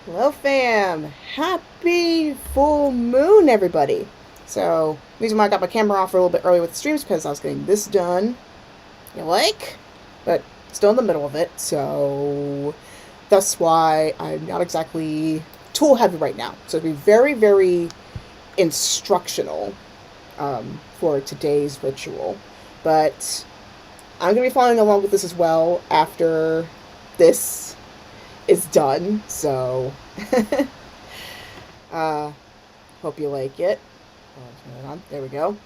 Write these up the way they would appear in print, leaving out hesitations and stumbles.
Hello, fam. Happy full moon, everybody. So, the reason why I got my camera off a little bit early with the streams because I was getting this done. You like? But still in the middle of it, so that's why I'm not exactly tool heavy right now. So it'll be very, very instructional for today's ritual. But I'm gonna be following along with this as well after this is done. So uh, hope you like it. Oh, turn it on. There we go.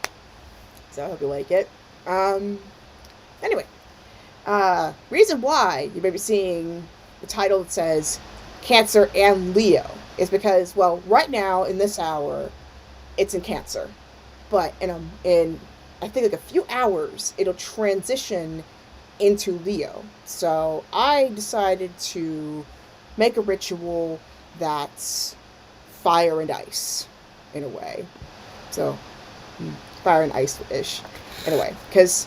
So I hope you like it. Um, anyway, reason why you may be seeing the title that says Cancer and Leo is because, well, right now in this hour, it's in Cancer, but in I think like a few hours, it'll transition into Leo. So I decided to make a ritual that's fire and ice in a way. So fire and ice ish in a way. Because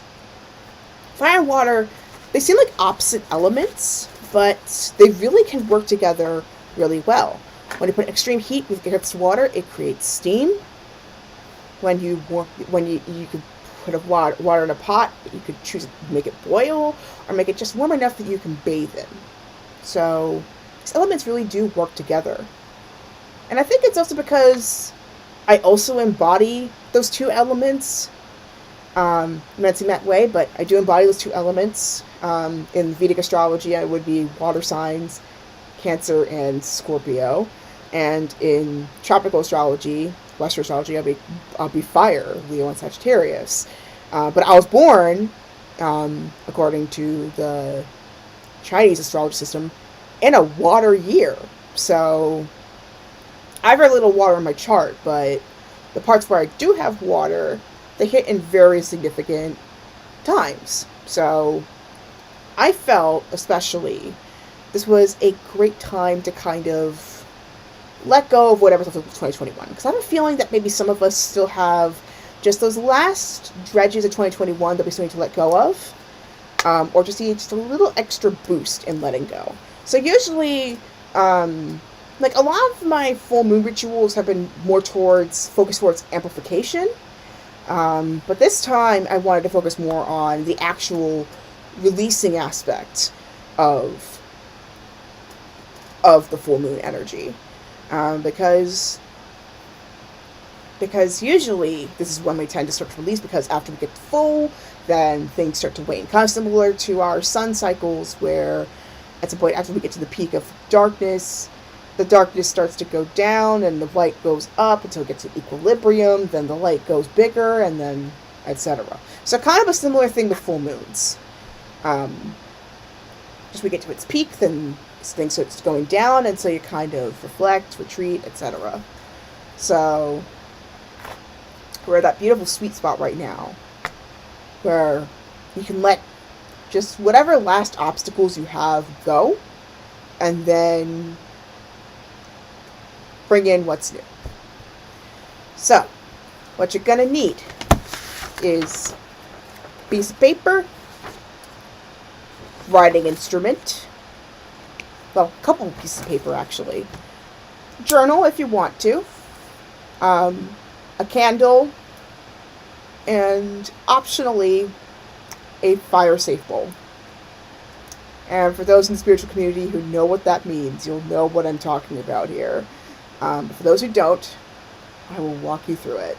fire and water, they seem like opposite elements, but they really can work together really well. When you put extreme heat against water, it creates steam. When you could put water in a pot, you could choose to make it boil or make it just warm enough that you can bathe in. So these elements really do work together. And I think it's also because I also embody those two elements. I'm not in that way, but I do embody those two elements. In Vedic astrology, I would be water signs, Cancer and Scorpio. And in tropical astrology, Western astrology, I'll be fire, Leo and Sagittarius. But I was born, according to the Chinese astrology system, in a water year. So I have very little water in my chart, but the parts where I do have water, they hit in very significant times. So I felt, especially, this was a great time to kind of let go of whatever's left of 2021. Because I have a feeling that maybe some of us still have just those last dredges of 2021 that we still need to let go of. Or just need just a little extra boost in letting go. So usually, like a lot of my full moon rituals have been more focused towards amplification. But this time I wanted to focus more on the actual releasing aspect of the full moon energy. Because usually this is when we tend to start to release, because after we get full, then things start to wane. Kind of similar to our sun cycles, where at some point after we get to the peak of darkness, the darkness starts to go down and the light goes up until it gets to equilibrium, then the light goes bigger, and then etc. So kind of a similar thing with full moons. Just we get to its peak, then things starts going down, and so you kind of reflect, retreat, etc. So we're at that beautiful sweet spot right now where you can let just whatever last obstacles you have go, and then bring in what's new. So what you're gonna need is a piece of paper, writing instrument, well, a couple of pieces of paper actually, journal if you want to, a candle, and optionally a fire safe bowl. And for those in the spiritual community who know what that means, you'll know what I'm talking about here. But for those who don't, I will walk you through it.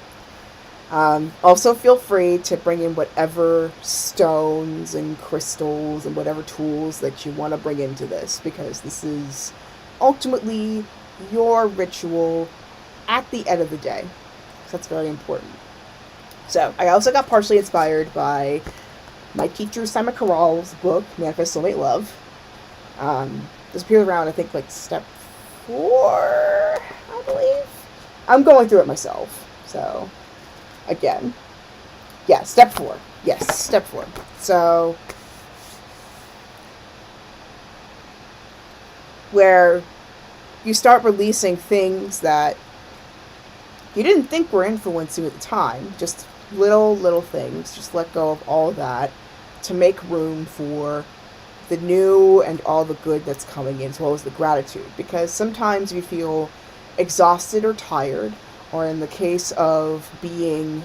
Also feel free to bring in whatever stones and crystals and whatever tools that you want to bring into this, because this is ultimately your ritual at the end of the day. So that's very important. So I also got partially inspired by my teacher Simon Corral's book, Manifest Soulmate Love. This appeared around, I think, like step 4, I believe. I'm going through it myself. So, again. Yeah, step 4. Yes, step 4. So, where you start releasing things that you didn't think were influencing you at the time. Just little things. Just let go of all of that to make room for the new and all the good that's coming in, as well as the gratitude. Because sometimes you feel exhausted or tired, or in the case of being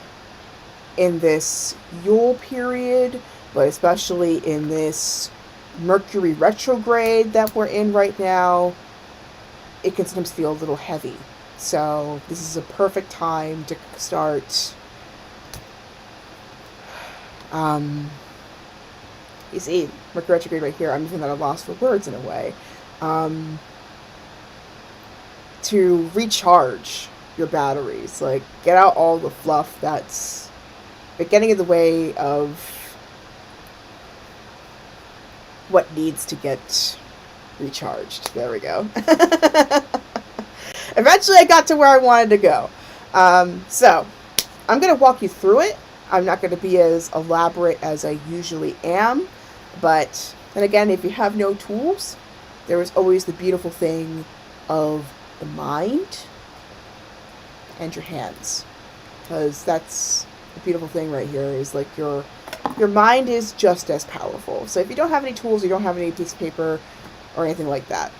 in this Yule period, but especially in this Mercury retrograde that we're in right now, it can sometimes feel a little heavy. So this is a perfect time to start. You see, Mercury retrograde right here. I'm using that a loss for words in a way. To recharge your batteries, like get out all the fluff that's getting in the way of what needs to get recharged. There we go. Eventually I got to where I wanted to go. So I'm going to walk you through it. I'm not going to be as elaborate as I usually am. But then again, if you have no tools, there is always the beautiful thing of the mind and your hands. Because that's the beautiful thing right here, is like your mind is just as powerful. So if you don't have any tools, you don't have any piece of paper or anything like that,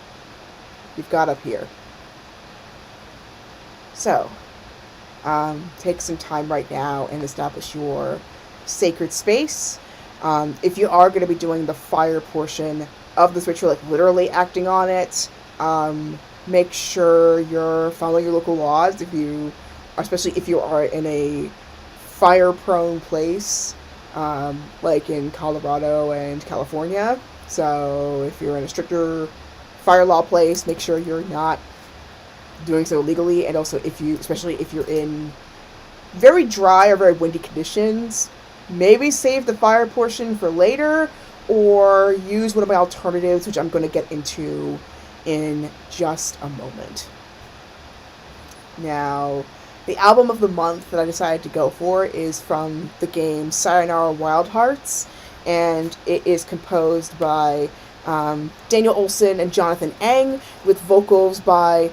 you've got up here. So take some time right now and establish your sacred space. If you are going to be doing the fire portion of this ritual, like literally acting on it, make sure you're following your local laws. Especially if you are in a fire-prone place, like in Colorado and California. So if you're in a stricter fire law place, make sure you're not doing so illegally. And also, especially if you're in very dry or very windy conditions, maybe save the fire portion for later, or use one of my alternatives, which I'm going to get into in just a moment. Now, the album of the month that I decided to go for is from the game Sayonara Wild Hearts, and it is composed by Daniel Olson and Jonathan Eng, with vocals by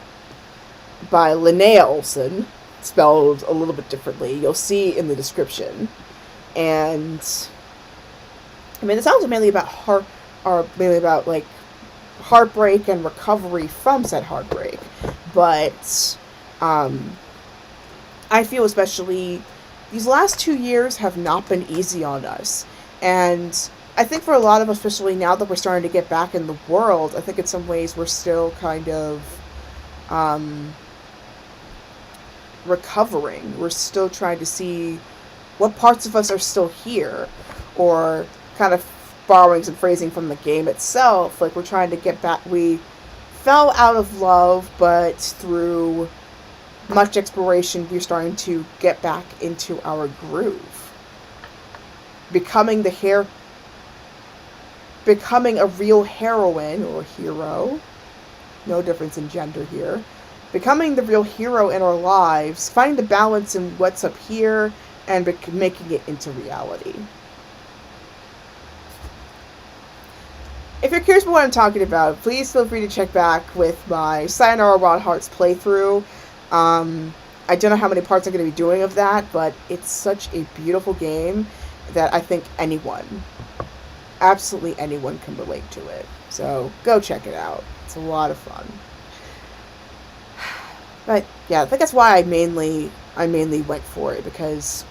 Linnea Olson, spelled a little bit differently. You'll see in the description. And I mean, the songs are mainly about like heartbreak and recovery from said heartbreak. But I feel especially these last 2 years have not been easy on us. And I think for a lot of us, especially now that we're starting to get back in the world, I think in some ways we're still kind of recovering. We're still trying to see what parts of us are still here, or kind of borrowing some phrasing from the game itself. Like, we're trying to get back. We fell out of love, but through much exploration, we're starting to get back into our groove. Becoming a real heroine or hero. No difference in gender here. Becoming the real hero in our lives, finding the balance in what's up here, and making it into reality. If you're curious about what I'm talking about, please feel free to check back with my Sayonara Wild Hearts playthrough. I don't know how many parts I'm going to be doing of that, but it's such a beautiful game that I think absolutely anyone can relate to it. So go check it out. It's a lot of fun. But yeah, I think that's why I mainly went for it, because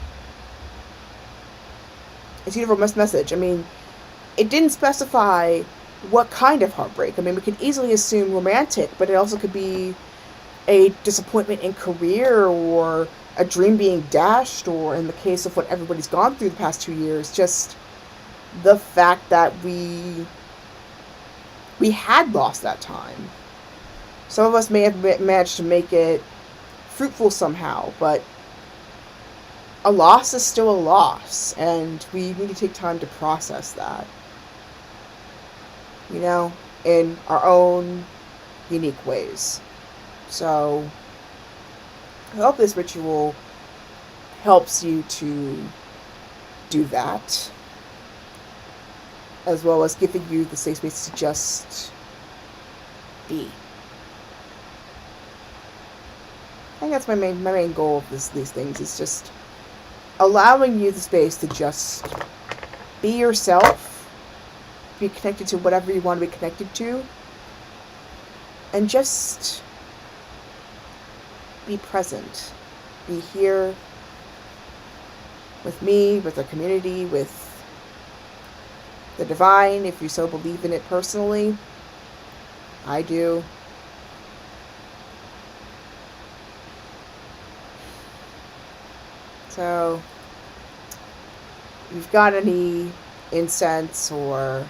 it's a universal message. I mean, it didn't specify what kind of heartbreak. I mean, we could easily assume romantic, but it also could be a disappointment in career, or a dream being dashed, or in the case of what everybody's gone through the past 2 years, just the fact that we had lost that time. Some of us may have managed to make it fruitful somehow, but a loss is still a loss, and we need to take time to process that, in our own unique ways. So I hope this ritual helps you to do that, as well as giving you the safe space to just be. I think that's my main goal of these things, is just allowing you the space to just be yourself be connected to whatever you want to be connected to. And just be present. Be here with me, with the community, with the divine, if you so believe in it personally. I do. So, if you've got any incense or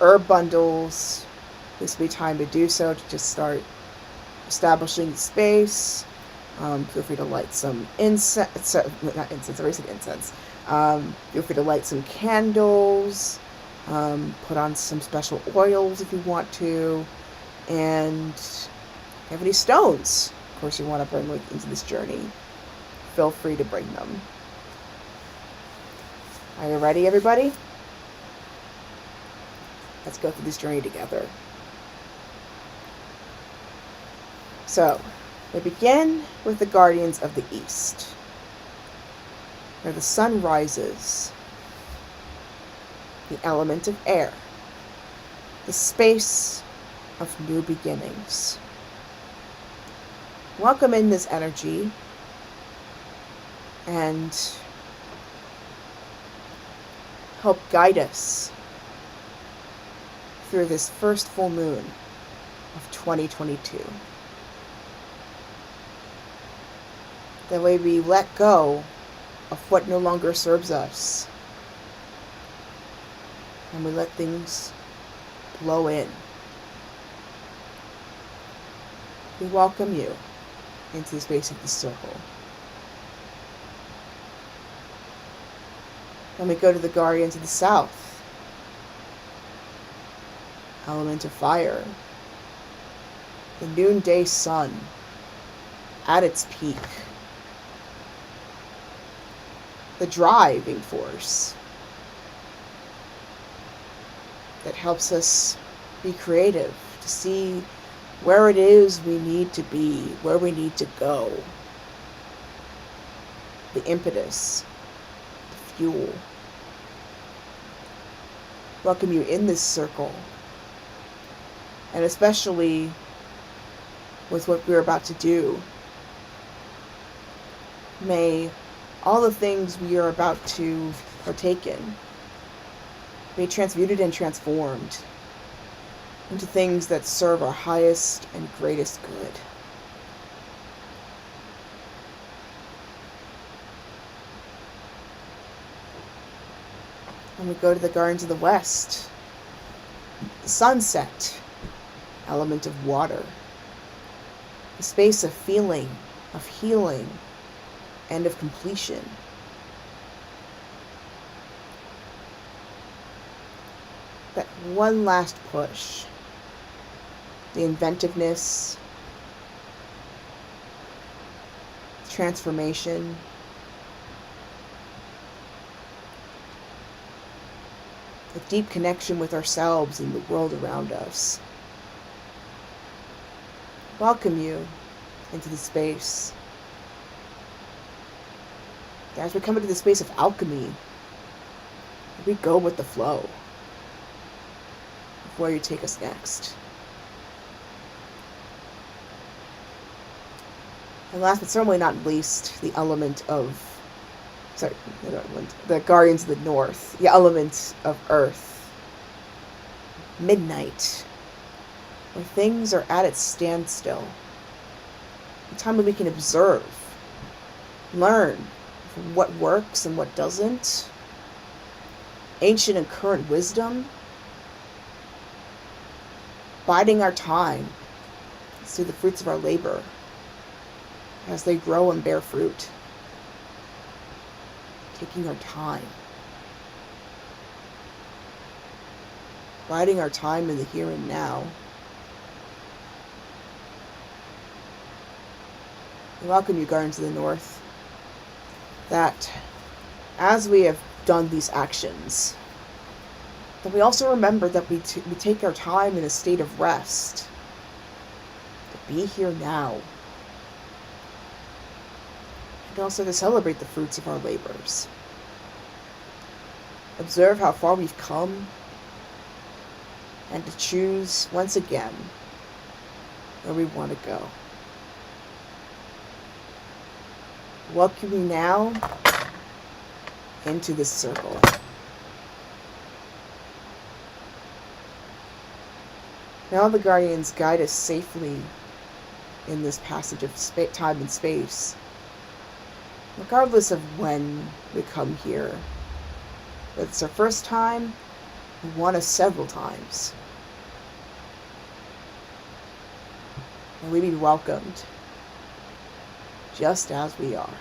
herb bundles, this would be time to do so, to just start establishing the space. Feel free to light some incense, not incense, I already said incense. Feel free to light some candles, put on some special oils if you want to, and if you have any stones, of course, you want to bring into this journey, feel free to bring them. Are you ready, everybody? Let's go through this journey together. So, we begin with the Guardians of the East, where the sun rises, the element of air, the space of new beginnings. Welcome in this energy and help guide us through this first full moon of 2022. That way we let go of what no longer serves us, and we let things flow in. We welcome you into the space of the circle. Then we go to the Guardians of the South, element of fire, the noonday sun at its peak, the driving force that helps us be creative, to see where it is we need to be, where we need to go. The impetus, the fuel. Welcome you in this circle, and especially with what we're about to do. May all the things we are about to partake in be transmuted and transformed into things that serve our highest and greatest good. And we go to the Guardians of the West, the sunset, element of water, the space of feeling, of healing, and of completion. That one last push, the inventiveness, transformation, a deep connection with ourselves and the world around us. Welcome you into the space. As we come into the space of alchemy, we go with the flow of where you take us next. And last but certainly not least, the element of, the Guardians of the North, the element of Earth. Midnight, where things are at its standstill. A time when we can observe, learn what works and what doesn't. Ancient and current wisdom. Biding our time to see the fruits of our labor as they grow and bear fruit. Taking our time. Biding our time in the here and now. We welcome you, Guardians of the North, that as we have done these actions, that we also remember that we take our time in a state of rest, to be here now, and also to celebrate the fruits of our labors. observe how far we've come, and to choose once again where we want to go. Welcome you now into this circle. Now the Guardians guide us safely in this passage of time and space, regardless of when we come here. Whether it's our first time, or one of several times. And we be welcomed, just as we are.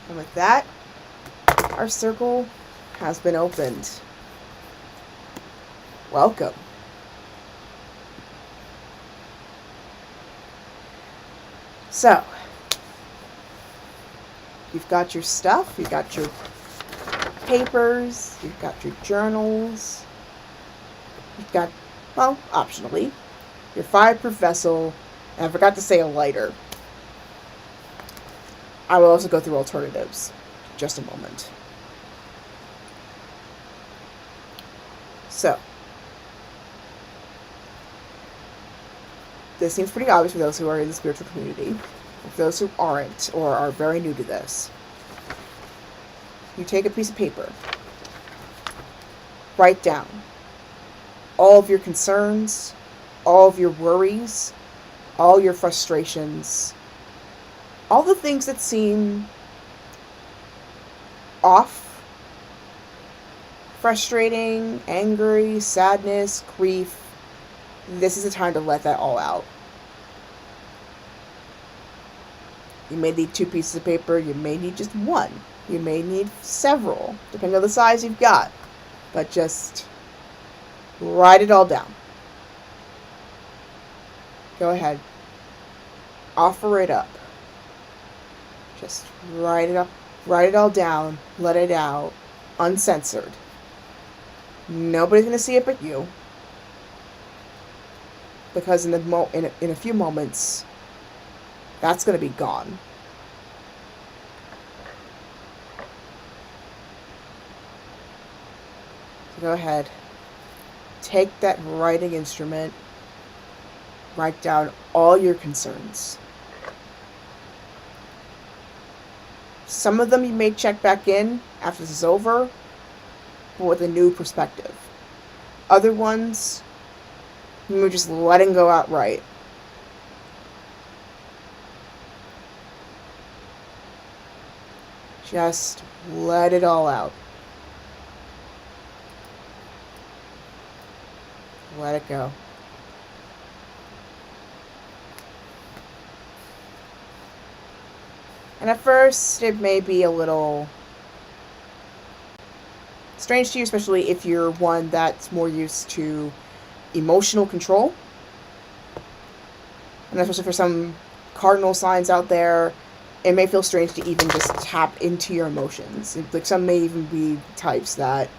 And with that, our circle has been opened. Welcome. So, you've got your stuff, you've got your papers, you've got your journals, you've got, well, optionally, your fireproof vessel, and I forgot to say a lighter. I will also go through alternatives. Just a moment. So, this seems pretty obvious for those who are in the spiritual community. For those who aren't, or are very new to this, you take a piece of paper, write down all of your concerns, all of your worries, all your frustrations, all the things that seem off, frustrating, angry, sadness, grief. This is the time to let that all out. You may need 2 pieces of paper. You may need just 1. You may need several, depending on the size you've got. But just write it all down. Go ahead. Offer it up. Just write it up. Write it all down. Let it out. Uncensored. Nobody's going to see it but you. Because in a few moments, that's going to be gone. So go ahead. Take that writing instrument. Write down all your concerns. Some of them you may check back in after this is over, but with a new perspective. Other ones, you're just letting go outright. Just let it all out. Let it go. And at first, it may be a little strange to you, especially if you're one that's more used to emotional control. And especially for some cardinal signs out there, it may feel strange to even just tap into your emotions. Like, some may even be types that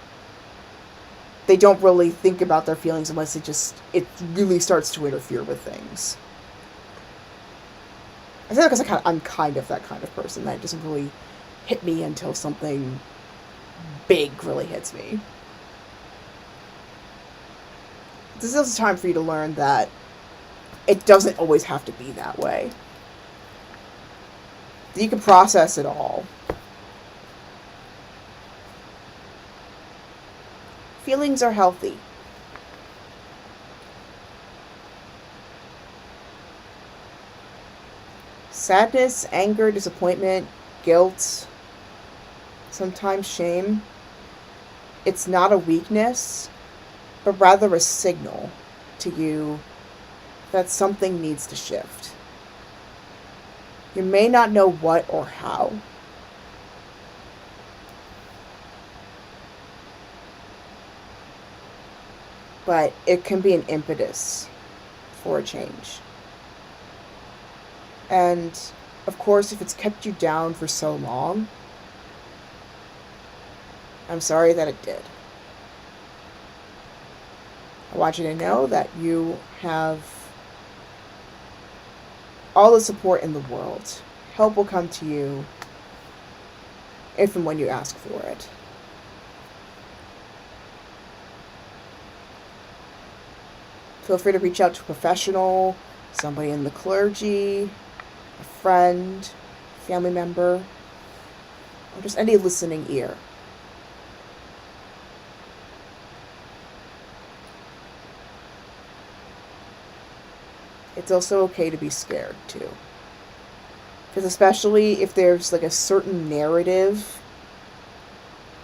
they don't really think about their feelings unless it really starts to interfere with things. I feel like I'm kind of that kind of person that doesn't really hit me until something big really hits me. This is a time for you to learn that it doesn't always have to be that way. You can process it all. Feelings are healthy. Sadness, anger, disappointment, guilt, sometimes shame. It's not a weakness, but rather a signal to you that something needs to shift. You may not know what or how. But it can be an impetus for a change. And, of course, if it's kept you down for so long, I'm sorry that it did. I want you to know that you have all the support in the world. Help will come to you if and when you ask for it. Feel free to reach out to a professional, somebody in the clergy, a friend, family member, or just any listening ear. It's also okay to be scared, too. Because especially if there's like a certain narrative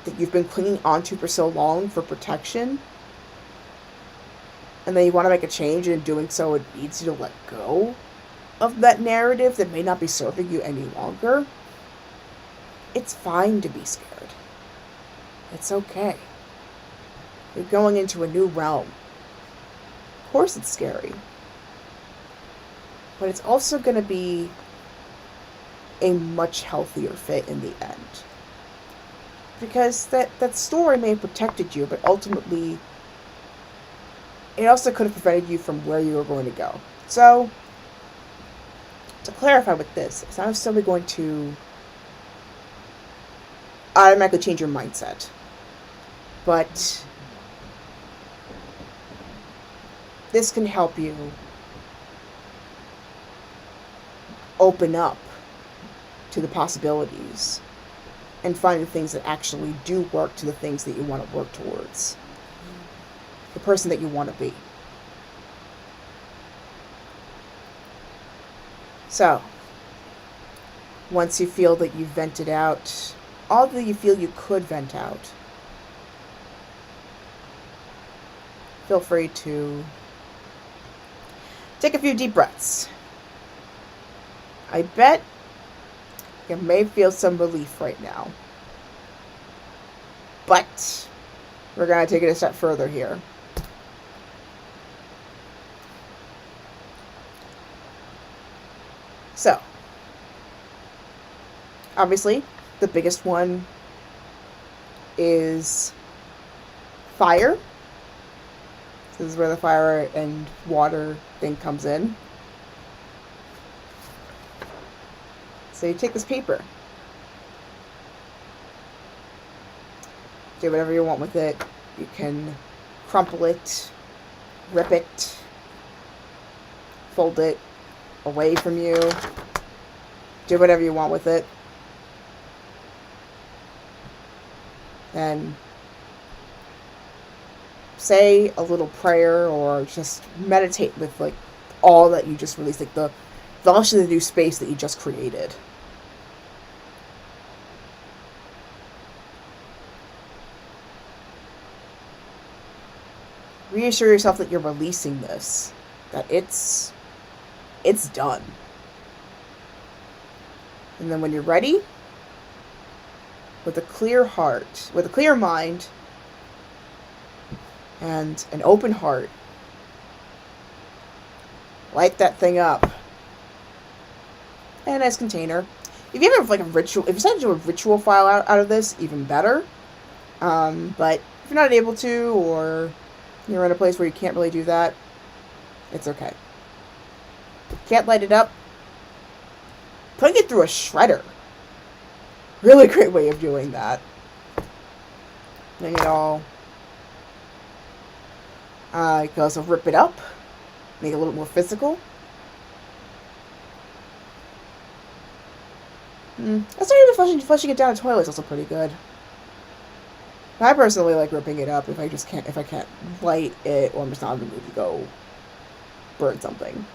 that you've been clinging onto for so long for protection, and then you want to make a change, and in doing so it needs you to let go of that narrative that may not be serving you any longer, it's fine to be scared. It's okay. You're going into a new realm. Of course it's scary. But it's also going to be a much healthier fit in the end. Because that story may have protected you, but ultimately it also could have prevented you from where you were going to go. So, to clarify with this, it's not necessarily going to automatically change your mindset. But this can help you open up to the possibilities and find the things that actually do work to the things that you want to work towards. The person that you want to be. So, once you feel that you've vented out all that you feel you could vent out, feel free to take a few deep breaths. I bet you may feel some relief right now. But we're going to take it a step further here. So, obviously, the biggest one is fire. This is where the fire and water thing comes in. So you take this paper. Do whatever you want with it. You can crumple it, rip it, fold it away from you. Do whatever you want with it. And say a little prayer or just meditate with like all that you just released, like the actually the new space that you just created. Reassure yourself that you're releasing this, that it's done. And then when you're ready, with a clear heart, with a clear mind, and an open heart, light that thing up in a nice container. If you have like a ritual, if you decide to do a ritual file out of this, even better. But if you're not able to, or you're in a place where you can't really do that, it's okay. Can't light it up? Putting it through a shredder. Really great way of doing that. Letting it all. You can also rip it up, make it a little more physical. That's not even flushing it down a toilet is also pretty good. I personally like ripping it up if I can't light it, or I'm just not in the mood to go burn something.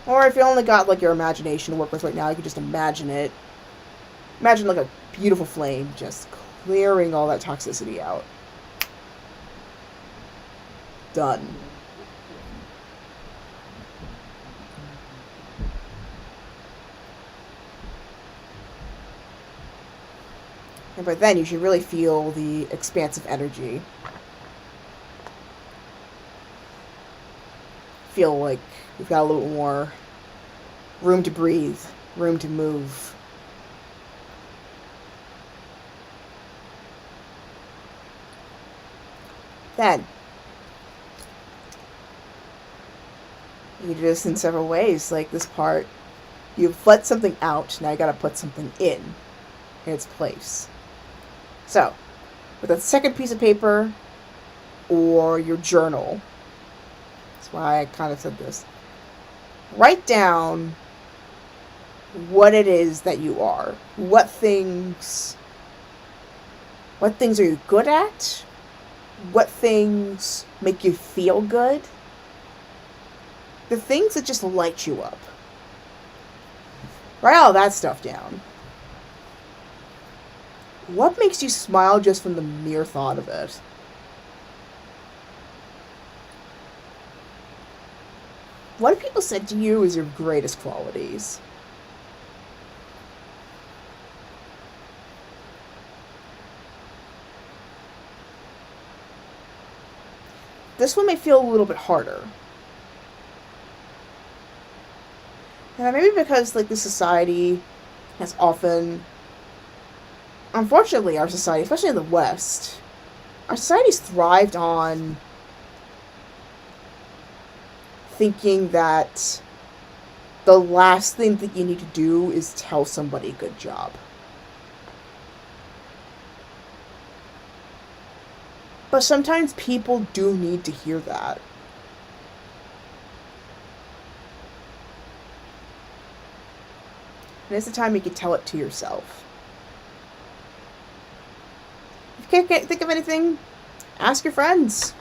Or if you only got like your imagination to work with right now, you can just imagine it. Imagine like a beautiful flame just clearing all that toxicity out. Done. And by then, you should really feel the expansive energy. Feel like you've got a little more room to breathe, room to move. Then, you can do this in several ways, like this part You've let something out, now you gotta put something in its place. So, with that second piece of paper or your journal, that's why I kind of said this, write down what it is that you are. What things are you good at? What things make you feel good? The things that just light you up. Write all that stuff down. What makes you smile just from the mere thought of it? What have people said to you is your greatest qualities? This one may feel a little bit harder. And maybe because, like, the society has often, unfortunately, our society, especially in the West, our society's thrived on thinking that the last thing that you need to do is tell somebody good job. But sometimes people do need to hear that. And it's the time you can tell it to yourself. If you can't think of anything, ask your friends.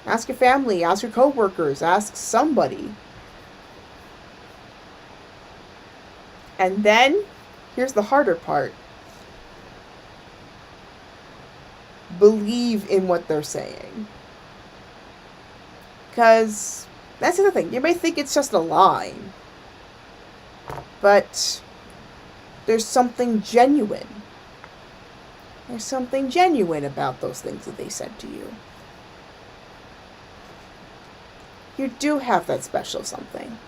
Ask your family, ask your coworkers, ask somebody. And then, here's the harder part. Believe in what they're saying. Because that's the other thing. You may think it's just a line. But there's something genuine. There's something genuine about those things that they said to you. You do have that special something.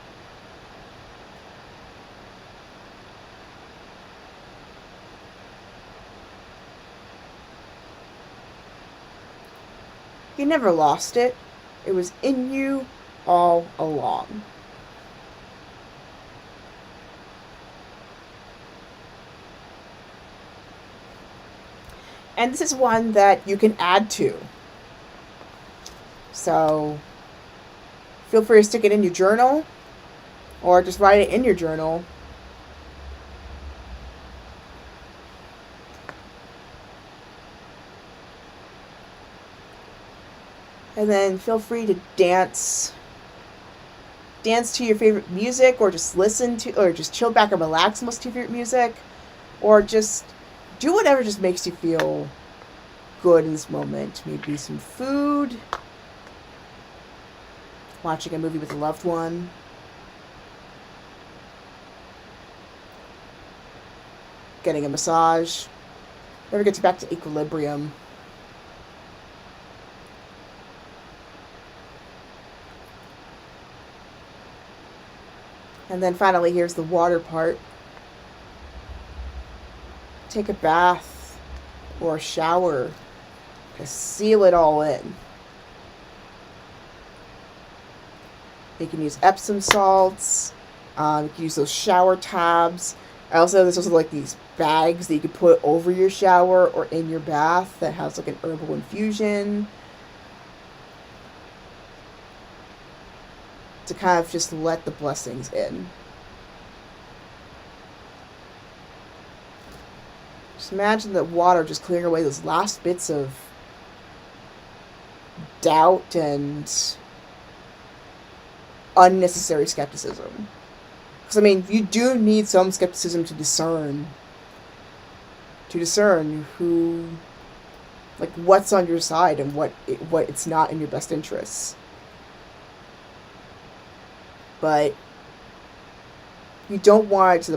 You never lost it. It was in you all along. And this is one that you can add to. So, feel free to stick it in your journal, or just write it in your journal. And then feel free to dance to your favorite music, or just listen to, or just chill back and relax and listen to your favorite music, or just do whatever just makes you feel good in this moment. Maybe some food, watching a movie with a loved one, getting a massage, never gets you back to equilibrium. And then finally, here's the water part. Take a bath or a shower to seal it all in. You can use Epsom salts. You can use those shower tabs. There's also like these bags that you can put over your shower or in your bath that has like an herbal infusion, to kind of just let the blessings in. Just imagine that water just clearing away those last bits of doubt and unnecessary skepticism. Because, I mean, you do need some skepticism to discern who, like, what's on your side and what it's not in your best interests. But you don't want it to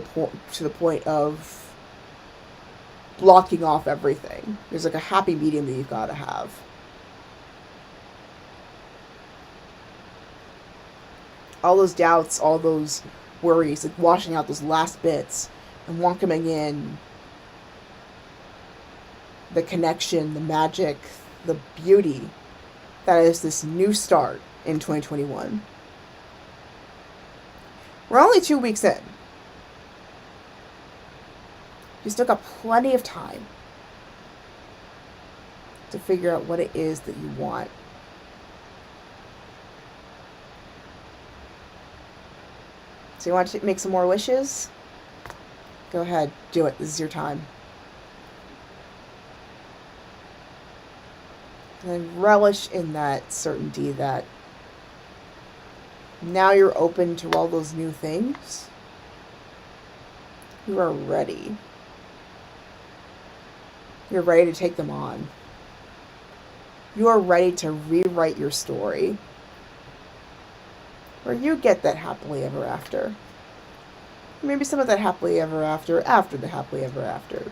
the point of blocking off everything. There's like a happy medium that you've got to have. All those doubts, all those worries, like washing out those last bits and welcoming in the connection, the magic, the beauty that is this new start in 2021. We're only 2 weeks in. You still got plenty of time to figure out what it is that you want. So you want to make some more wishes? Go ahead, do it. This is your time. And relish in that certainty that now you're open to all those new things. You are ready. You're ready to take them on. You are ready to rewrite your story. Where you get that happily ever after. Maybe some of that happily ever after the happily ever after.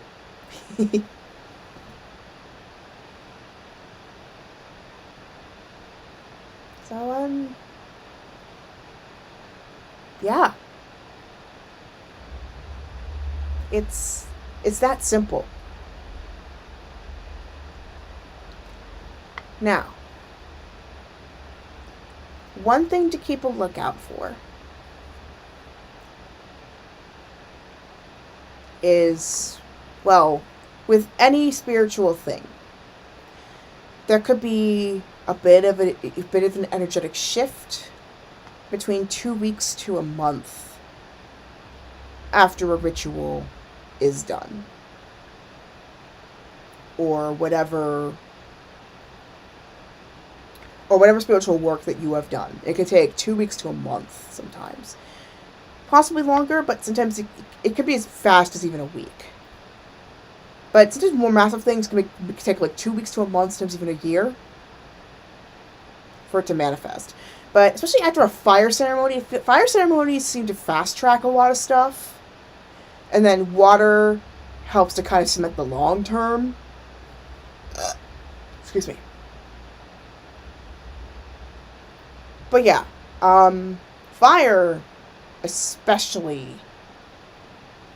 So, yeah. It's that simple. Now, one thing to keep a lookout for is, well, with any spiritual thing, there could be a bit of an energetic shift between 2 weeks to a month after a ritual is done, or whatever spiritual work that you have done. It could take 2 weeks to a month sometimes. Possibly longer, but sometimes it could be as fast as even a week. But sometimes more massive things can take like 2 weeks to a month, sometimes even a year for it to manifest. But especially after a fire ceremonies seem to fast track a lot of stuff. And then water helps to kind of cement the long term. Excuse me. But yeah, fire especially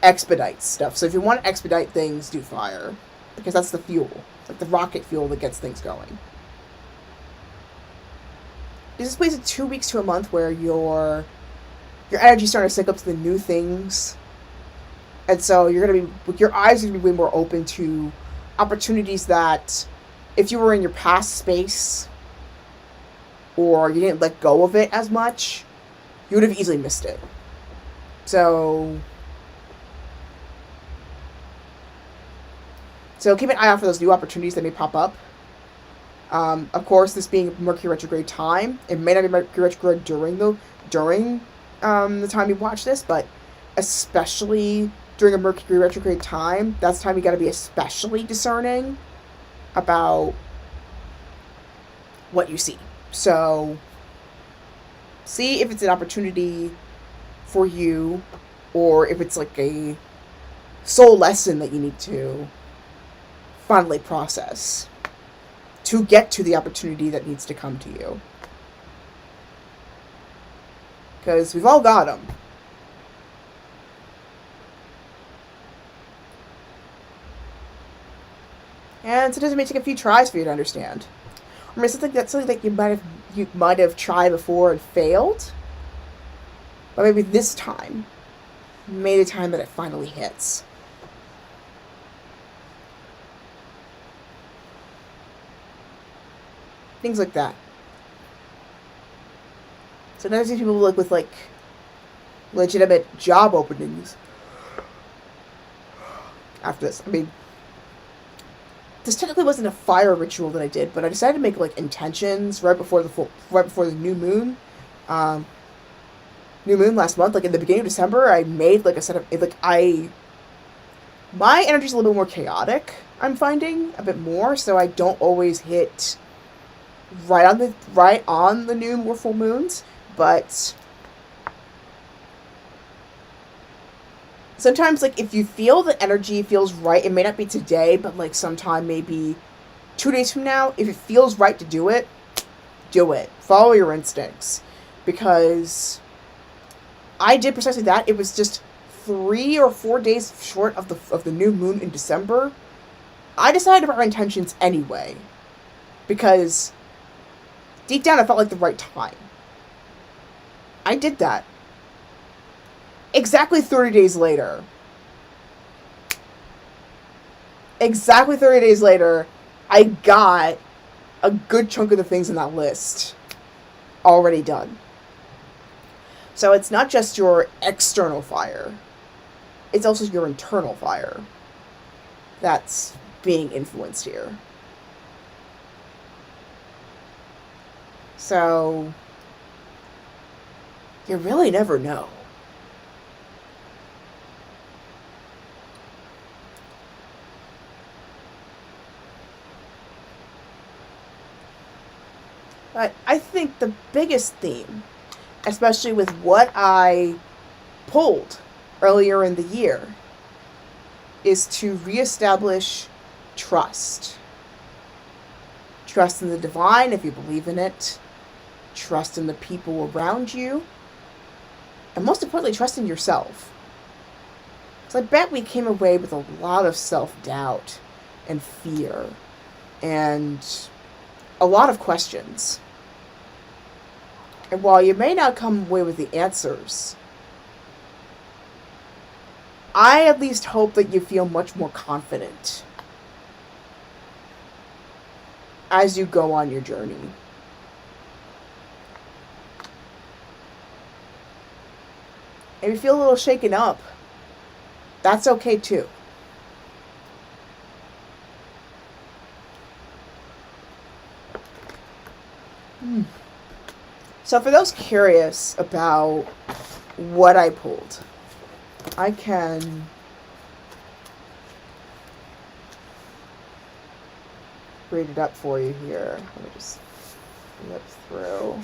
expedites stuff. So if you want to expedite things, do fire. Because that's the fuel. It's like the rocket fuel that gets things going. This is basically 2 weeks to a month where your energy's starting to sync up to the new things. And so your eyes are going to be way more open to opportunities that if you were in your past space or you didn't let go of it as much, you would have easily missed it. So keep an eye out for those new opportunities that may pop up. Of course, this being Mercury retrograde time, it may not be Mercury retrograde during the time you watch this, but especially during a Mercury retrograde time, that's the time you got to be especially discerning about what you see. So see if it's an opportunity for you, or if it's like a soul lesson that you need to finally process to get to the opportunity that needs to come to you. Because we've all got them. And sometimes it may take a few tries for you to understand. I mean, something that you might have tried before and failed. But maybe this time may be the time that it finally hits. Things like that. Sometimes these people look with like legitimate job openings after this. I mean, this technically wasn't a fire ritual that I did, but I decided to make like intentions right before the new moon. New moon last month, like in the beginning of December, I made like a set of my energy's a little bit more chaotic. I'm finding a bit more, so I don't always hit right on the new or full moons, but sometimes, like, if you feel the energy feels right, it may not be today, but like sometime maybe 2 days from now, if it feels right to do it, do it. Follow your instincts, because I did precisely that. It was just 3 or 4 days short of the new moon in December. I decided about my intentions anyway, because deep down I felt like the right time. I did that. Exactly 30 days later. Exactly 30 days later, I got a good chunk of the things in that list already done. So it's not just your external fire, it's also your internal fire that's being influenced here. So you really never know. But I think the biggest theme, especially with what I pulled earlier in the year, is to reestablish trust. Trust in the divine, if you believe in it. Trust in the people around you. And most importantly, trust in yourself. So I bet we came away with a lot of self-doubt and fear and a lot of questions. And while you may not come away with the answers, I at least hope that you feel much more confident as you go on your journey. If you feel a little shaken up, that's okay too. So for those curious about what I pulled, I can read it up for you here. Let me just flip through.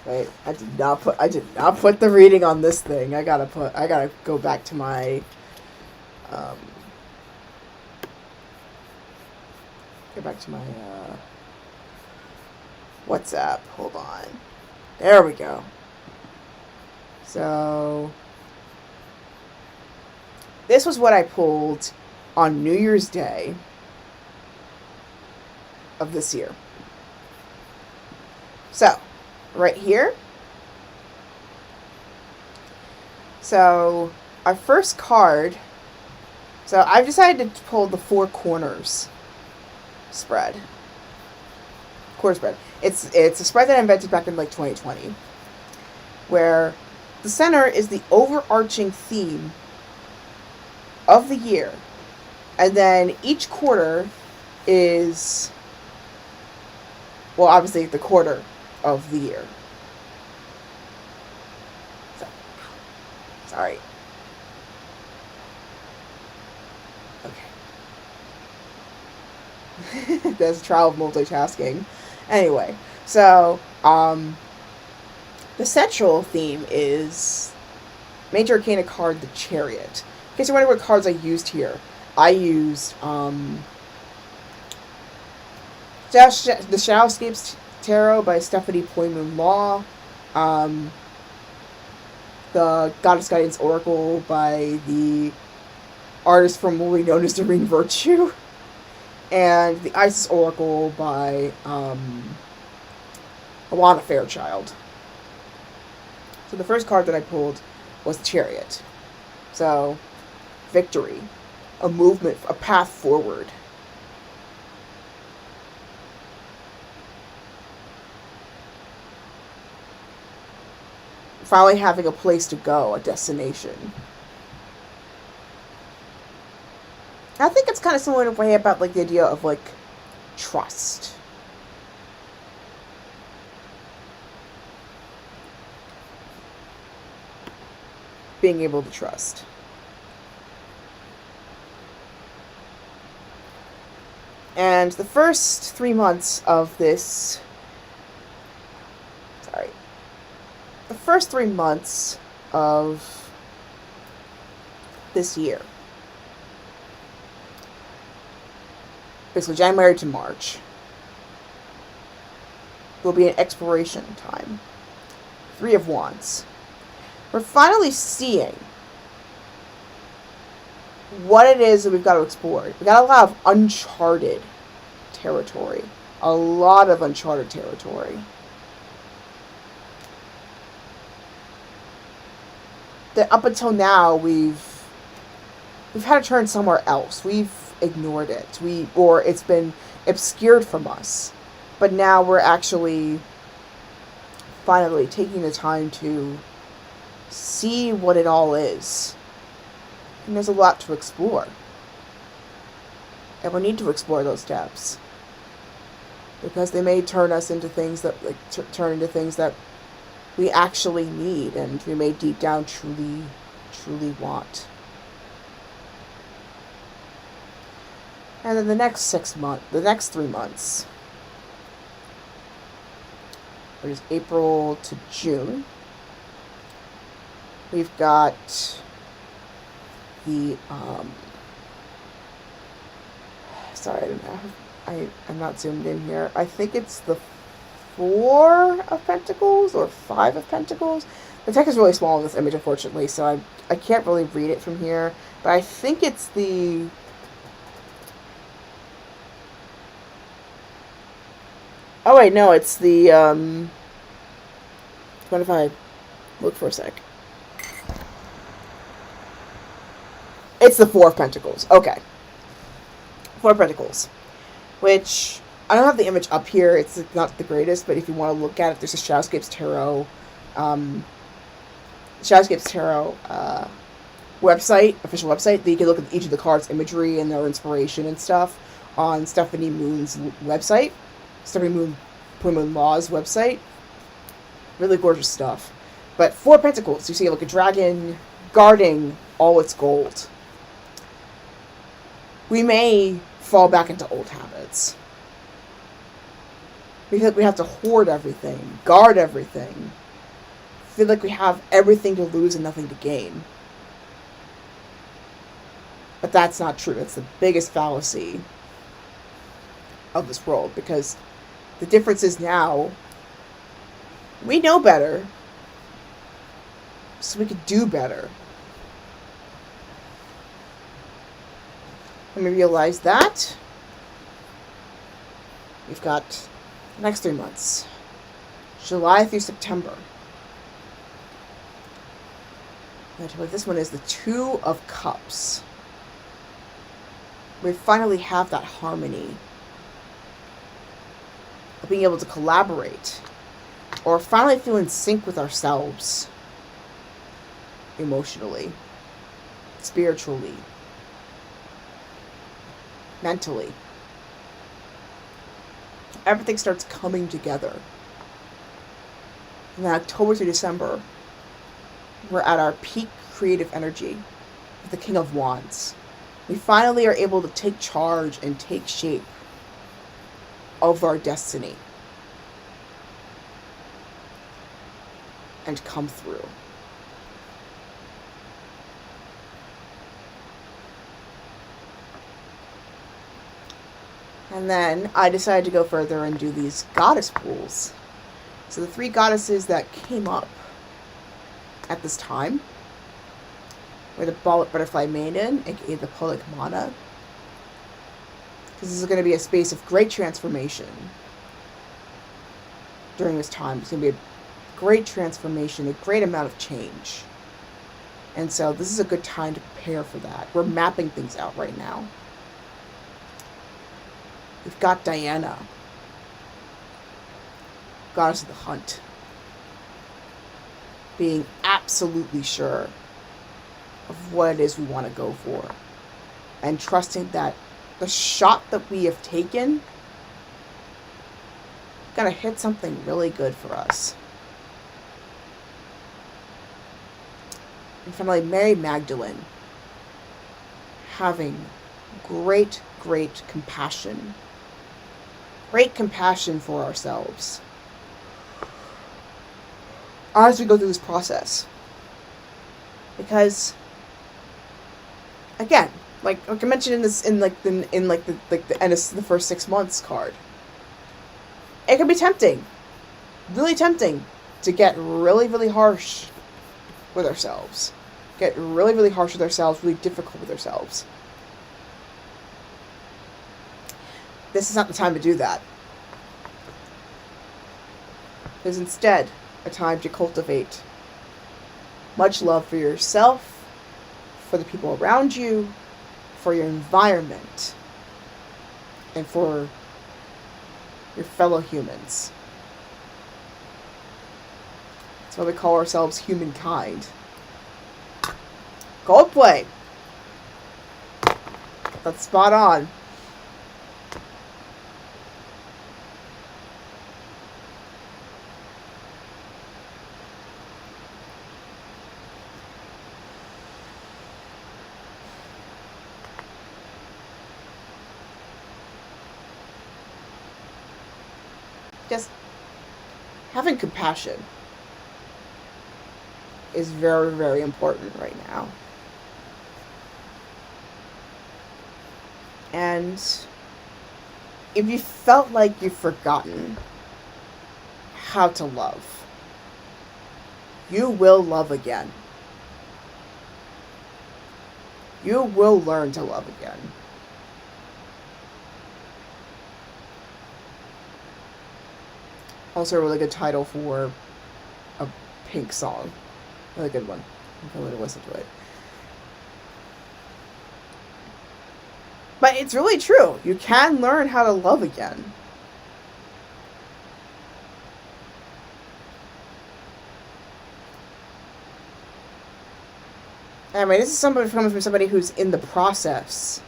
Wait, I did not put the reading on this thing. I gotta go back to my WhatsApp. Hold on. There we go. So this was what I pulled on New Year's Day of this year. So, right here. So, our first card. So, I've decided to pull the Four Corners spread. Quarter spread. It's a spread that I invented back in like 2020, where the center is the overarching theme of the year, and then each quarter is, well, obviously the quarter of the year. So, sorry. Okay. There's a trial of multitasking. Anyway, so the central theme is Major Arcana card, the Chariot. In case you're wondering what cards I used here, I used the Shadowscapes Tarot by Stephanie Poymoon Law, the Goddess Guidance Oracle by the artist formerly known as Doreen Virtue, and the Isis Oracle by Alana Fairchild. So the first card that I pulled was the Chariot. So, victory, a movement, a path forward. Finally having a place to go, a destination. I think it's kind of similar in a way about like the idea of like trust. Being able to trust. And the first 3 months of this, the first 3 months of this year, basically January to March, will be an exploration time. 3 of Wands. We're finally seeing what it is that we've got to explore. We've got a lot of uncharted territory A lot of uncharted territory. That up until now we've had to turn somewhere else. We've ignored it. Or it's been obscured from us. But now we're actually finally taking the time to see what it all is. And there's a lot to explore. And we need to explore those depths. Because they may turn us into things that, turn into things that we actually need and we may deep down truly want. And then the next 3 months, which is April to June, we've got the, sorry, I don't know. I'm not zoomed in here. I think it's the 4 of Pentacles or 5 of Pentacles. The text is really small in this image, unfortunately, so I can't really read it from here. But I think it's the... Oh, wait, no, it's the, what if I look for a sec? It's the 4 of Pentacles. Okay. 4 of Pentacles. Which, I don't have the image up here. It's not the greatest, but if you want to look at it, there's a Shadowscapes Tarot, website, official website, that you can look at each of the cards' imagery and their inspiration and stuff on Stephanie Moon's website. Stephanie Moon Law's website. Really gorgeous stuff. But 4 Pentacles, you see like a dragon guarding all its gold. We may fall back into old habits. We feel like we have to hoard everything, guard everything. Feel like we have everything to lose and nothing to gain. But that's not true. That's the biggest fallacy of this world, because the difference is now we know better, so we could do better. And we realize that we've got the next 3 months, July through September. And this one is the 2 of Cups. We finally have that harmony of being able to collaborate, or finally feel in sync with ourselves, emotionally, spiritually, mentally. Everything starts coming together. And then October through December, we're at our peak creative energy with the King of Wands. We finally are able to take charge and take shape of our destiny and come through. And then I decided to go further and do these goddess pools. So the 3 goddesses that came up at this time were the Butterfly Maiden, aka the Poetic Mana. This is going to be a space of great transformation during this time. It's going to be a great transformation, a great amount of change. And so this is a good time to prepare for that. We're mapping things out right now. We've got Diana, goddess of the hunt, being absolutely sure of what it is we want to go for, and trusting that the shot that we have taken gonna hit something really good for us. And finally, Mary Magdalene, having great compassion. Great compassion for ourselves as we go through this process. Because, again, like I mentioned in the end of the first 6 months card, it can be tempting, really tempting, to get really harsh with ourselves. Get really harsh with ourselves, really difficult with ourselves. This is not the time to do that. It is instead a time to cultivate much love for yourself, for the people around you, for your environment, and for your fellow humans. That's why we call ourselves humankind. Coldplay! That's spot on. Just having compassion is very, very important right now. And if you felt like you've forgotten how to love, you will love again. You will learn to love again. Also a really good title for a Pink song. Really good one. I'm going to listen to it. But it's really true. You can learn how to love again. I mean, this is somebody coming from somebody who's in the process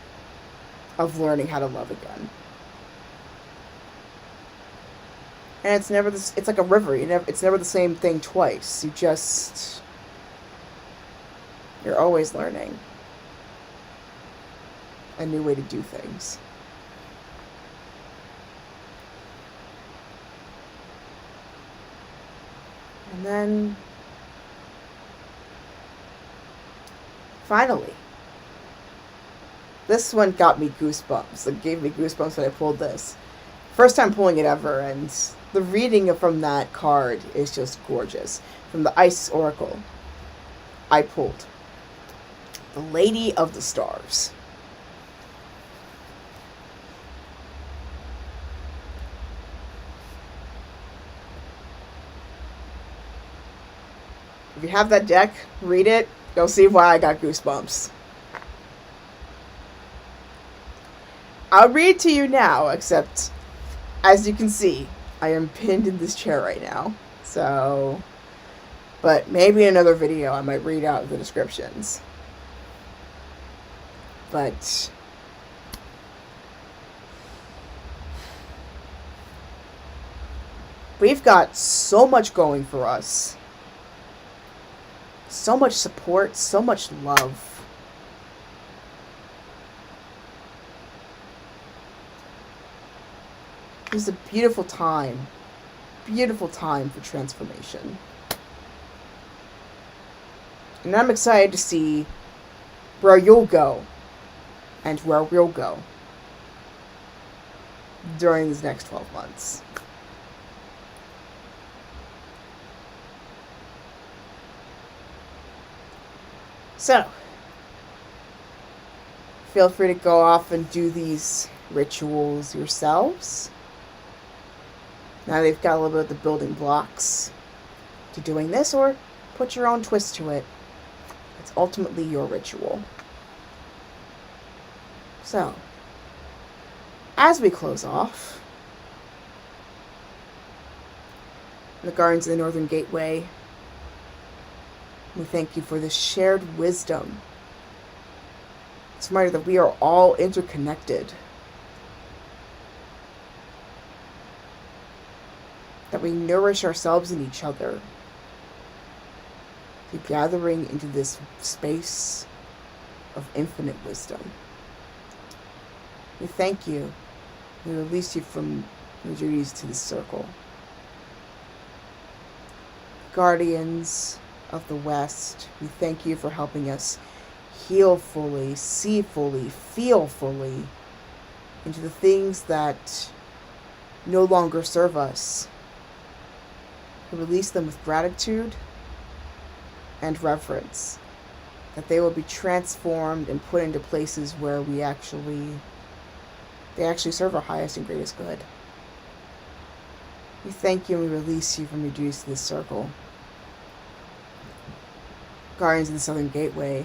of learning how to love again. And it's never this. It's like a river. It's never the same thing twice. You're always learning a new way to do things. And then, finally, this one got me goosebumps. It gave me goosebumps when I pulled this. First time pulling it ever, and the reading from that card is just gorgeous. From the Ice Oracle, I pulled the Lady of the Stars. If you have that deck, read it. You'll see why I got goosebumps. I'll read to you now, except, as you can see, I am pinned in this chair right now. So, but maybe in another video I might read out the descriptions. But we've got so much going for us. So much support, so much love. It's a beautiful time for transformation. And I'm excited to see where you'll go and where we'll go during these next 12 months. So, feel free to go off and do these rituals yourselves. Now they've got a little bit of the building blocks to doing this, or put your own twist to it. It's ultimately your ritual. So, as we close off, in the Gardens of the Northern Gateway, we thank you for this shared wisdom. It's a reminder that we are all interconnected. That we nourish ourselves and each other. To gathering into this space of infinite wisdom. We thank you. We release you from your duties to this circle. Guardians of the West, we thank you for helping us heal fully, see fully, feel fully into the things that no longer serve us. We release them with gratitude and reverence, that they will be transformed and put into places where they actually serve our highest and greatest good. We thank you and we release you from your duties to this circle. Guardians of the Southern Gateway,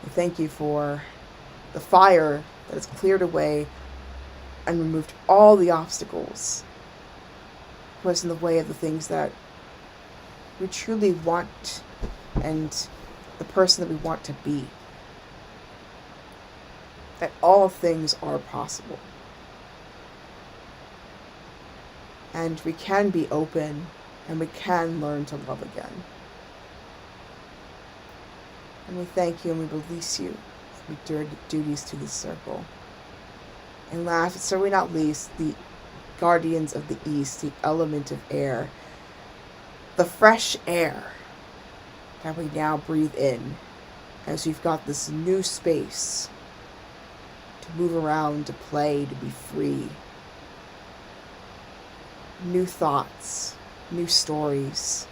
we thank you for the fire that has cleared away and removed all the obstacles, put us in the way of the things that we truly want and the person that we want to be. That all things are possible. And we can be open and we can learn to love again. And we thank you and we release you from your duties to this circle. And last, but certainly not least, the guardians of the East, the element of air, the fresh air that we now breathe in as we've got this new space to move around, to play, to be free. New thoughts, new stories.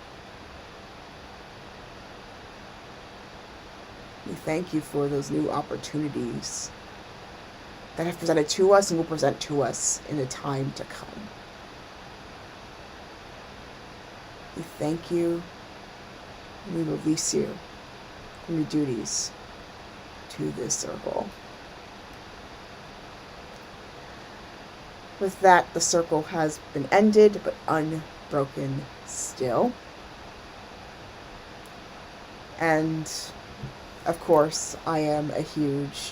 We thank you for those new opportunities that have presented to us and will present to us in the time to come. We thank you and we release you from your duties to this circle. With that, the circle has been ended, but unbroken still. And, of course, I am a huge,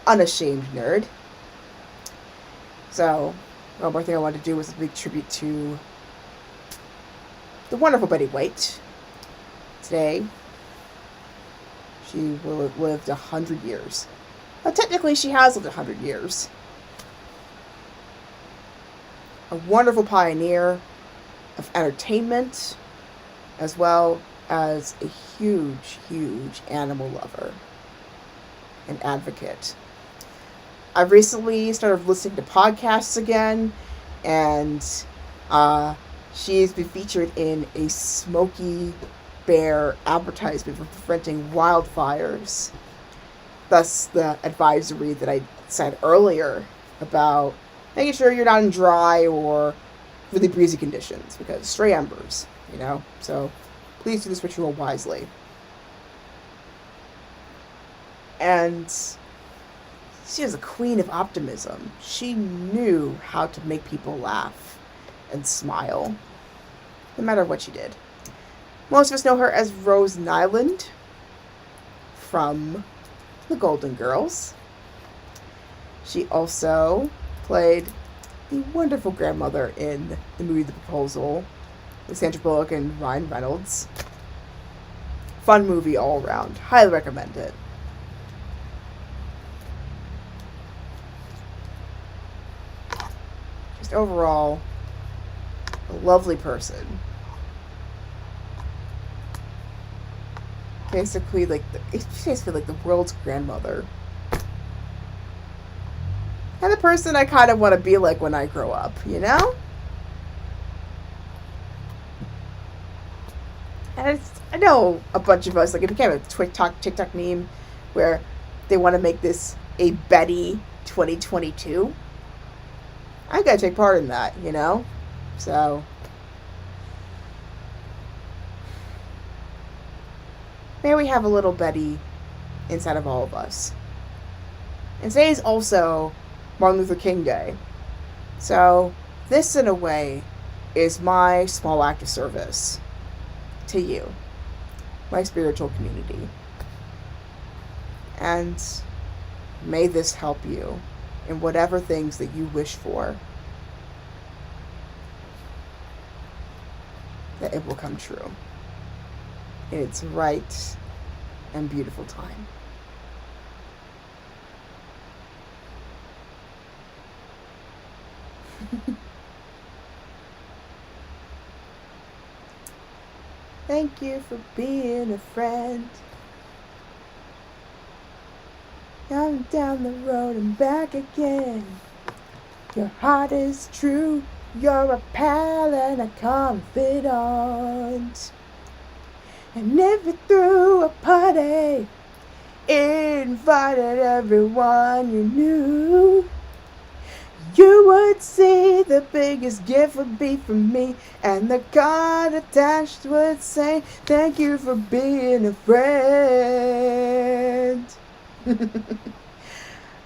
unashamed nerd. So, one more thing I wanted to do was a big tribute to the wonderful Betty White. Today, she will have lived 100 years. But technically, she has lived 100 years. A wonderful pioneer of entertainment, as well as a huge, huge animal lover and advocate. I've recently started listening to podcasts again, and she's been featured in a Smokey Bear advertisement for preventing wildfires. Thus, the advisory that I said earlier about making sure you're not in dry or really breezy conditions, because stray embers, so please do this ritual wisely. And she is a queen of optimism. She knew how to make people laugh and smile, no matter what she did. Most of us know her as Rose Nyland from The Golden Girls. She also played the wonderful grandmother in the movie The Proposal with Sandra Bullock and Ryan Reynolds. Fun movie all around. Highly recommend it. Just overall, a lovely person. Basically like the world's grandmother. And the person I kind of want to be like when I grow up, And I know a bunch of us, like, it became a TikTok meme where they want to make this a Betty 2022. I gotta take part in that, So, may we have a little Betty inside of all of us. And today is also Martin Luther King Day. So, this, in a way, is my small act of service to you, my spiritual community. And may this help you in whatever things that you wish for, that it will come true in its right and beautiful time. Thank you for being a friend. I'm down the road and back again. Your heart is true. You're a pal and a confidant. And if you threw a party, invited everyone you knew, You would see the biggest gift would be from me, and the card attached would say, thank you for being a friend.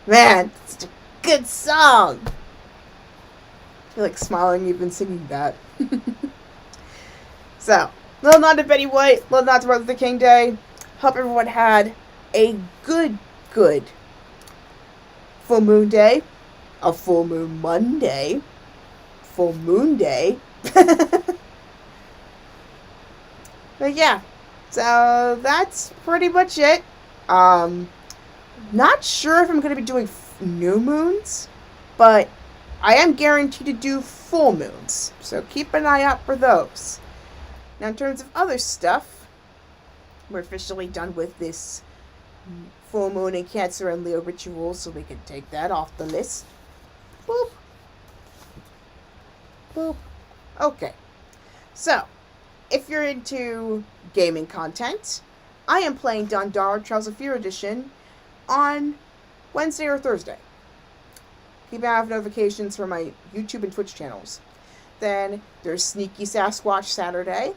Man, it's such a good song. I feel like smiling even singing that. So, little nod to Betty White, little nod to Martin Luther King Day. Hope everyone had a good full moon day. A full moon Monday. Full moon day. But yeah, so that's pretty much it. Not sure if I'm going to be doing new moons, but I am guaranteed to do full moons, so keep an eye out for those. Now, in terms of other stuff, we're officially done with this full moon and Cancer and Leo rituals, so we can take that off the list. Boop. Boop. Okay. So, if you're into gaming content, I am playing Dandara Trials of Fear Edition on Wednesday or Thursday. Keep an eye out for notifications for my YouTube and Twitch channels. Then there's Sneaky Sasquatch Saturday.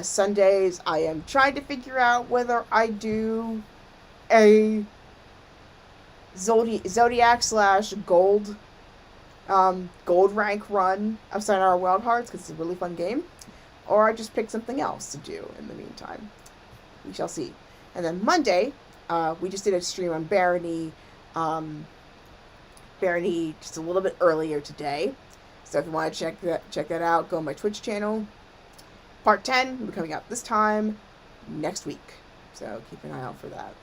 Sundays, I am trying to figure out whether I do a Zodiac / gold rank run of Sayonara Wild Hearts, because it's a really fun game, or I just pick something else to do in the meantime. We shall see. And then Monday, we just did a stream on Barony just a little bit earlier today. So if you want to check that out, go on my Twitch channel. Part 10 will be coming out this time next week. So keep an eye out for that.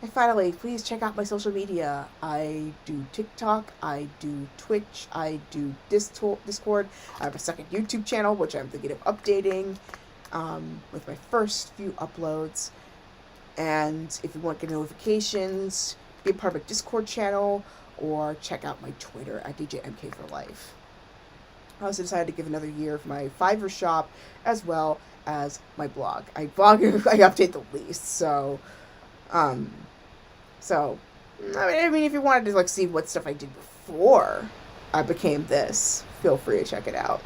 And finally, please check out my social media. I do TikTok, I do Twitch, I do Discord. I have a second YouTube channel, which I'm thinking of updating with my first few uploads. And if you want to get notifications, be a part of a Discord channel, or check out my Twitter at DJMK4Life. I also decided to give another year for my Fiverr shop, as well as my blog. I update the least, so I mean, if you wanted to see what stuff I did before I became this, feel free to check it out.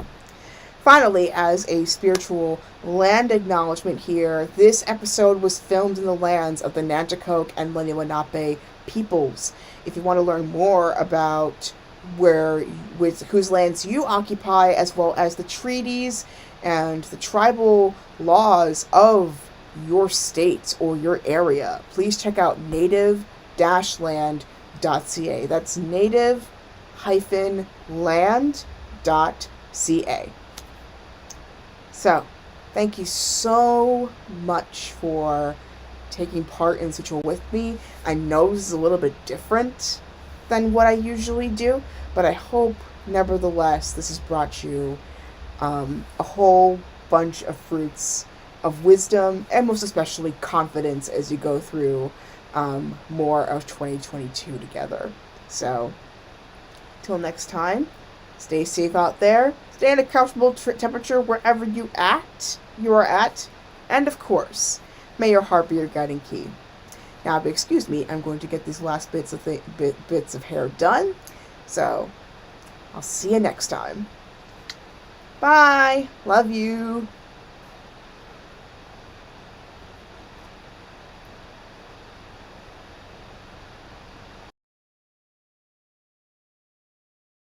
Finally, as a spiritual land acknowledgement here, this episode was filmed in the lands of the Nanticoke and Lenape peoples. If you want to learn more about whose lands you occupy, as well as the treaties and the tribal laws of your state or your area, please check out native-land.ca. That's native-land.ca. So, thank you so much for taking part in this ritual with me. I know this is a little bit different than what I usually do, but I hope, nevertheless, this has brought you a whole bunch of fruits of wisdom, and most especially confidence as you go through more of 2022 together. So, till next time, stay safe out there, stay at a comfortable temperature wherever you are at, and of course, may your heart be your guiding key. Now, excuse me, I'm going to get these last bits of hair done, so I'll see you next time. Bye! Love you!